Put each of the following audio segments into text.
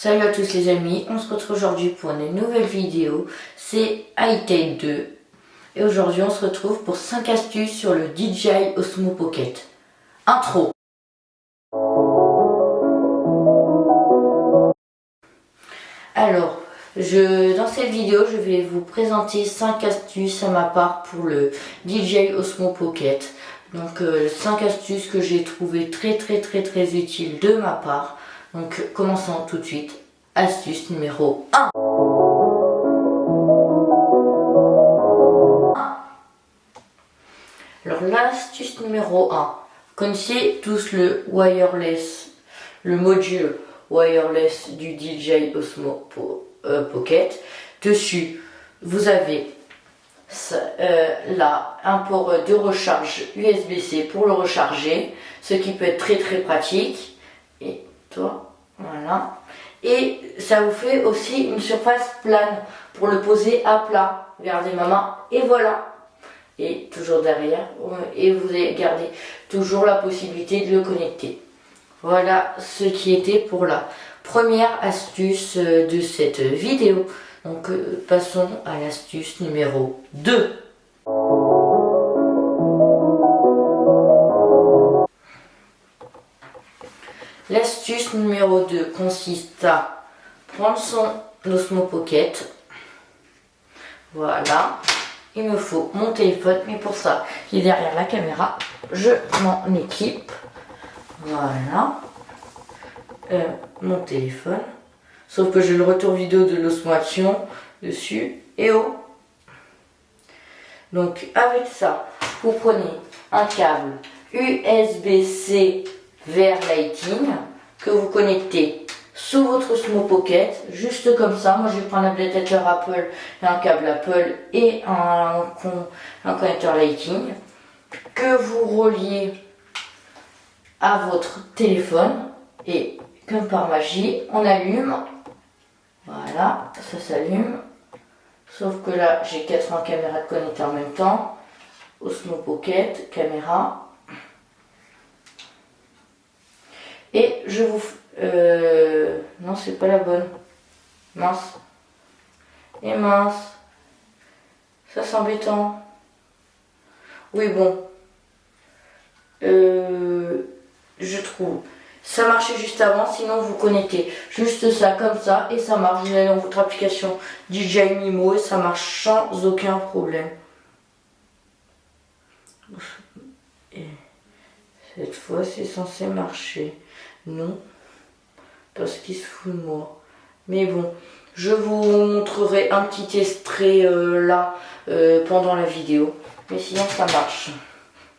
Salut à tous les amis, on se retrouve aujourd'hui pour une nouvelle vidéo, c'est iTech 2 et aujourd'hui on se retrouve pour 5 astuces sur le DJI Osmo Pocket. Intro. Alors, dans cette vidéo je vais vous présenter 5 astuces à ma part pour le DJI Osmo Pocket. Donc 5 astuces que j'ai trouvées très utiles de ma part. Donc commençons tout de suite. Astuce numéro 1. Alors l'astuce numéro 1. Vous connaissez tous le wireless, le module wireless du DJI Osmo Pocket. Dessus, vous avez là un port de recharge USB-C pour le recharger, ce qui peut être très pratique. Et toi, voilà. Et ça vous fait aussi une surface plane pour le poser à plat. Regardez ma main, et voilà. Et toujours derrière, et vous allez garder toujours la possibilité de le connecter. Voilà ce qui était pour la première astuce de cette vidéo. Donc passons à l'astuce numéro 2. L'astuce numéro 2 consiste à prendre son Osmo Pocket. Voilà. Il me faut mon téléphone, mais pour ça, qui est derrière la caméra, je m'en équipe. Voilà. Mon téléphone. Sauf que j'ai le retour vidéo de l'Osmo Action dessus et haut. Donc avec ça, vous prenez un câble USB-C vers Lighting que vous connectez sous votre Osmo Pocket, juste comme ça. Moi je vais prendre un adaptateur Apple et un câble Apple et un connecteur Lighting que vous reliez à votre téléphone et comme par magie on allume. Voilà, ça s'allume. Sauf que là j'ai 80 caméras de connectées en même temps. Osmo Pocket, caméra. Et je vous... non, c'est pas la bonne. Mince. Et mince. Ça, c'est embêtant. Oui, bon. Je trouve. Ça marchait juste avant, sinon vous connectez juste ça comme ça et ça marche. Vous allez dans votre application DJI Mimo et ça marche sans aucun problème. Et cette fois, c'est censé marcher. Non, parce qu'il se fout de moi. Mais bon, je vous montrerai un petit extrait là pendant la vidéo. Mais sinon, ça marche.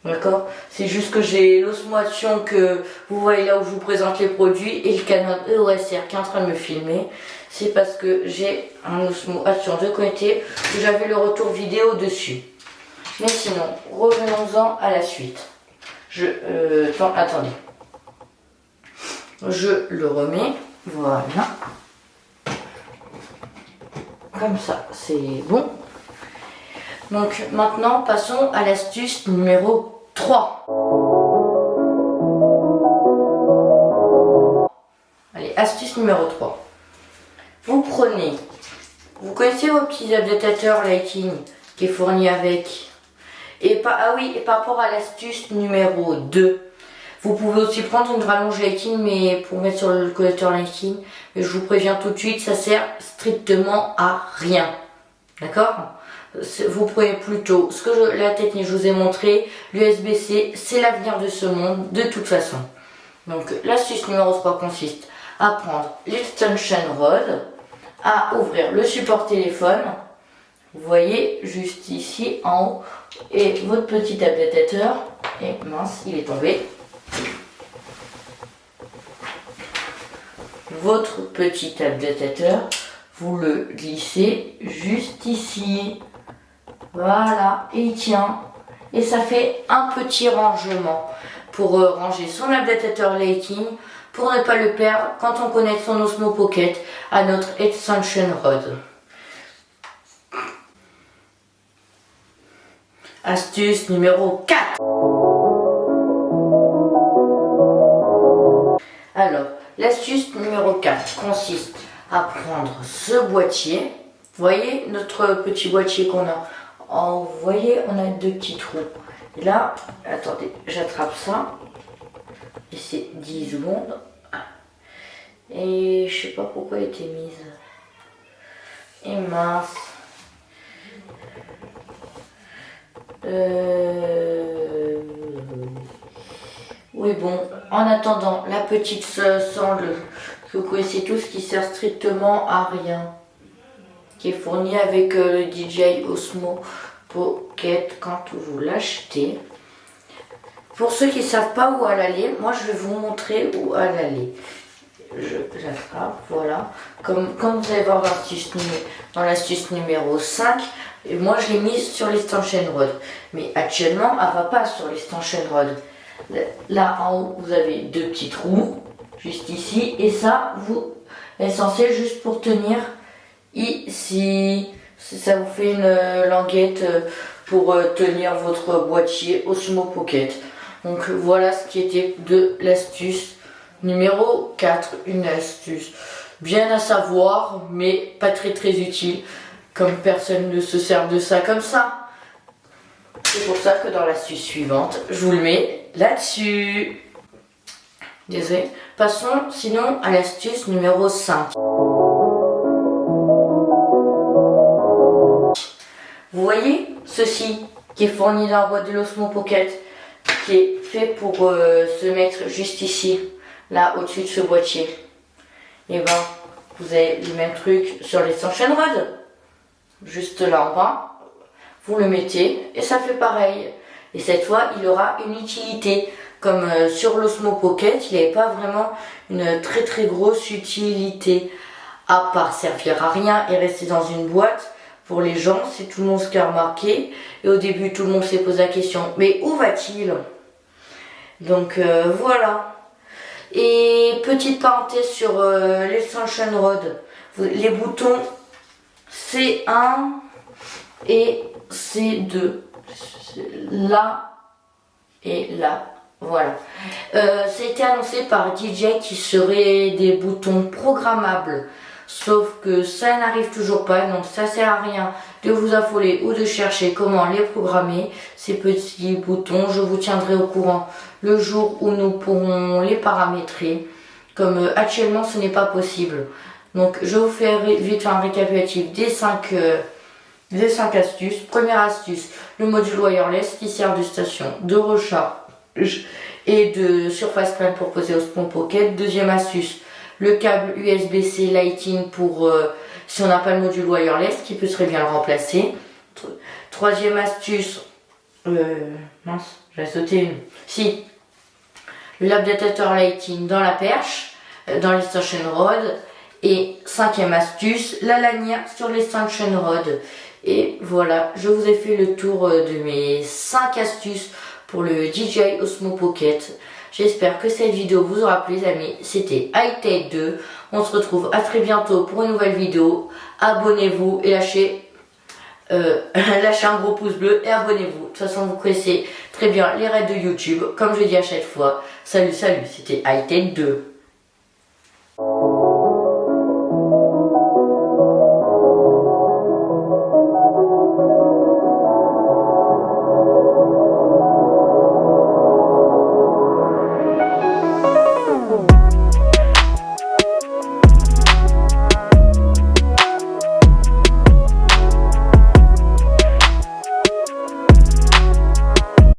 D'accord? C'est juste que j'ai l'Osmo Action que vous voyez là où je vous présente les produits et le Canon EOS R qui est en train de me filmer. C'est parce que j'ai un Osmo Action de connecté que j'avais le retour vidéo dessus. Mais sinon, revenons-en à la suite. Attendez. Je le remets, voilà. Comme ça, c'est bon. Donc maintenant, passons à l'astuce numéro 3. Allez, astuce numéro 3. Vous connaissez vos petits adaptateurs Lighting qui est fourni avec. Et par rapport à l'astuce numéro 2, vous pouvez aussi prendre une rallonge Lighting, mais pour mettre sur le connecteur Lighting. Mais je vous préviens tout de suite, ça sert strictement à rien. D'accord? Vous prenez plutôt la technique que je vous ai montré, l'USB-C, c'est l'avenir de ce monde, de toute façon. Donc l'astuce numéro 3 consiste à prendre l'extension rod, à ouvrir le support téléphone. Vous voyez, juste ici, en haut, et votre petit adaptateur. Et mince, il est tombé. Votre petit adaptateur, vous le glissez juste ici. Voilà, et il tient. Et ça fait un petit rangement pour ranger son adaptateur Lighting, pour ne pas le perdre quand on connecte son Osmo Pocket à notre extension rod. Astuce numéro 4. Alors, l'astuce numéro numéro 4 consiste à prendre ce boîtier. Vous voyez notre petit boîtier qu'on a. Oh, vous voyez, on a 2 petits trous. Et là, attendez, j'attrape ça. Et c'est 10 secondes. Et je sais pas pourquoi elle était mise. Et mince. Oui, bon, en attendant, la petite sangle que vous connaissez tous qui sert strictement à rien, qui est fournie avec le DJI Osmo Pocket quand vous l'achetez. Pour ceux qui ne savent pas où elle allait, moi je vais vous montrer où elle allait. Je l'attrape, voilà. Comme vous allez voir dans l'astuce numéro 5, et moi je l'ai mise sur l'extension rod. Mais actuellement, elle ne va pas sur l'extension rod. Là en haut, vous avez 2 petits trous, juste ici. Et ça, vous est censé juste pour tenir ici. Ça vous fait une languette pour tenir votre boîtier Osmo Pocket. Donc voilà ce qui était de l'astuce numéro 4, une astuce bien à savoir, mais pas très utile, comme personne ne se sert de ça comme ça. C'est pour ça que dans l'astuce suivante, je vous le mets là-dessus. Désolé. Passons sinon à l'astuce numéro 5. Vous voyez ceci qui est fourni dans la boîte de l'Osmo Pocket, qui est fait pour se mettre juste ici, là au-dessus de ce boîtier. Et ben, vous avez le même truc sur l'extension rod, juste là en bas. Vous le mettez et ça fait pareil. Et cette fois, il aura une utilité. Comme sur l'Osmo Pocket, il n'avait pas vraiment une très grosse utilité, à part servir à rien et rester dans une boîte. Pour les gens, c'est tout le monde ce qui a remarqué. Et au début, tout le monde s'est posé la question, mais où va-t-il? Donc voilà. Et petite parenthèse sur l'extension rod. Les boutons C1 et C2. Là et là. Voilà. Ça a été annoncé par DJI qui seraient des boutons programmables. Sauf que ça n'arrive toujours pas, donc ça sert à rien de vous affoler ou de chercher comment les programmer, ces petits boutons. Je vous tiendrai au courant le jour où nous pourrons les paramétrer. Comme actuellement ce n'est pas possible. Donc je vous fais vite un récapitulatif des 5 astuces. Première astuce, le module wireless qui sert de station de recharge et de surface plane pour poser Osmo Pocket. Deuxième astuce, le câble USB-C Lighting pour si on n'a pas le module wireless qui peut très bien le remplacer. Troisième astuce, mince, j'ai sauté une. Si, l'adaptateur Lighting dans la perche, dans l'extension rod. Et cinquième astuce, la lanière sur l'extension rod. Et voilà, je vous ai fait le tour de mes 5 astuces pour le DJI Osmo Pocket. J'espère que cette vidéo vous aura plu les amis. C'était High-Tech 2. On se retrouve à très bientôt pour une nouvelle vidéo. Abonnez-vous et lâchez un gros pouce bleu et abonnez-vous. De toute façon vous connaissez très bien les règles de YouTube. Comme je dis à chaque fois. Salut, c'était High-Tech 2.